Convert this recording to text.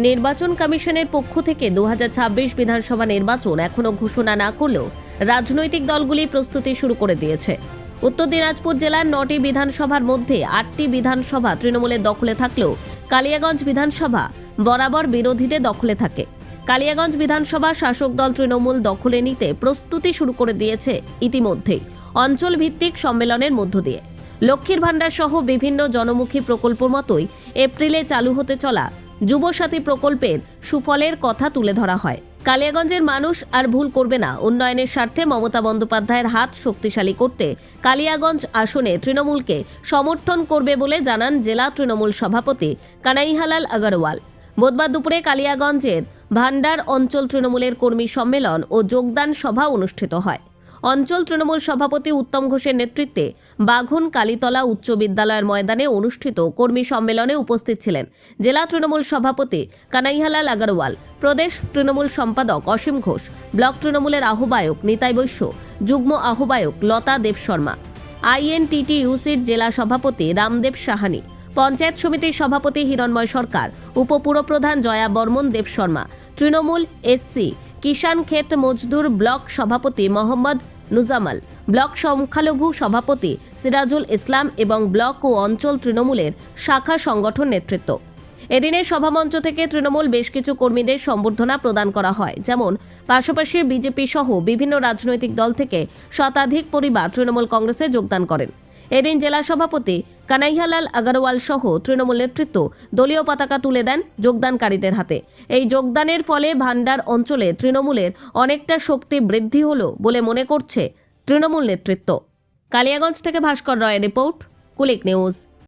নির্বাচন কমিশনের পক্ষ থেকে 2026 বিধানসভা নির্বাচন এখনো ঘোষণা না করলেও রাজনৈতিক দলগুলি প্রস্তুতি শুরু করে দিয়েছে। উত্তর দিনাজপুর জেলার 9টি বিধানসভার মধ্যে 8টি বিধানসভা তৃণমূলের দখলে থাকলেও কালিয়াগঞ্জ বিধানসভা বরাবর বিরোধীদের দখলে থাকে। কালিয়াগঞ্জ বিধানসভা শাসক দল তৃণমূল দখলে নিতে প্রস্তুতি শুরু করে দিয়েছে ইতিমধ্যেই অঞ্চল ভিত্তিক সম্মেলনের মধ্য দিয়ে। লক্ষ্মীর ভাণ্ডার সহ বিভিন্ন জনমুখী প্রকল্প মতোই এপ্রিলে চালু হতে চলা যুবসাথী প্রকল্পের সুফলের কথা তুলে ধরা হয়। কালিয়াগঞ্জের মানুষ আর ভুল করবে না। উন্নয়নের স্বার্থে মমতা বন্দ্যোপাধ্যায়ের হাত শক্তিশালী করতে কালিয়াগঞ্জ আসনে তৃণমূলকে সমর্থন করবে বলে জানান জেলা তৃণমূল সভাপতি কানাইহালাল আগরওয়াল। বুধবার দুপুরে কালিয়াগঞ্জের ভান্ডার অঞ্চল তৃণমূলের কর্মী সম্মেলন ও যোগদান সভা অনুষ্ঠিত হয়। অঞ্চল তৃণমূল সভাপতি উত্তম ঘোষের নেতৃত্বে বাঘন কালীতলা উচ্চ বিদ্যালয়ের ময়দানে অনুষ্ঠিত কর্মী সম্মেলনে উপস্থিত ছিলেন জেলা তৃণমূল সভাপতি কানাইহালাল আগরওয়াল, প্রদেশ তৃণমূল সম্পাদক অসীম ঘোষ, ব্লক তৃণমূলের আহ্বায়ক নিতাই বৈশ্য, যুগ্ম আহ্বায়ক লতা দেব শর্মা, INTTUCর জেলা সভাপতি রামদেব সাহানি, পঞ্চায়েত সমিতির সভাপতি হিরণময় সরকার, উপপুরপ্রধান জয়া বর্মন দেব শর্মা, তৃণমূল SC কিষাণ ক্ষেত মজদুর ব্লক সভাপতি মোহাম্মদ নুজামাল, ব্লক সংখ্যালঘু সভাপতি সিরাজুল ইসলাম এবং ব্লক ও অঞ্চল তৃণমূলের শাখা সংগঠন নেতৃত্ব। এদিনের সভামঞ্চ থেকে তৃণমূল বেশ কিছু কর্মীদের সম্বর্ধনা প্রদান করা হয়, যেমন পাশাপাশি বিজেপি সহ বিভিন্ন রাজনৈতিক দল থেকে শতাধিক পরিবার তৃণমূল কংগ্রেসে যোগদান করেন। এদিন জেলা সভাপতি কানাইহালাল আগরওয়াল সহ তৃণমূল নেতৃত্ব দলীয় পতাকা তুলে দেন যোগদানকারীদের হাতে। এই যোগদানের ফলে ভান্ডার অঞ্চলে তৃণমূলের অনেকটা শক্তি বৃদ্ধি হলো বলে মনে করছে তৃণমূল নেতৃত্ব। কালিয়াগঞ্জ থেকে ভাস্কর রয়ের রিপোর্ট, কুলিক নিউজ।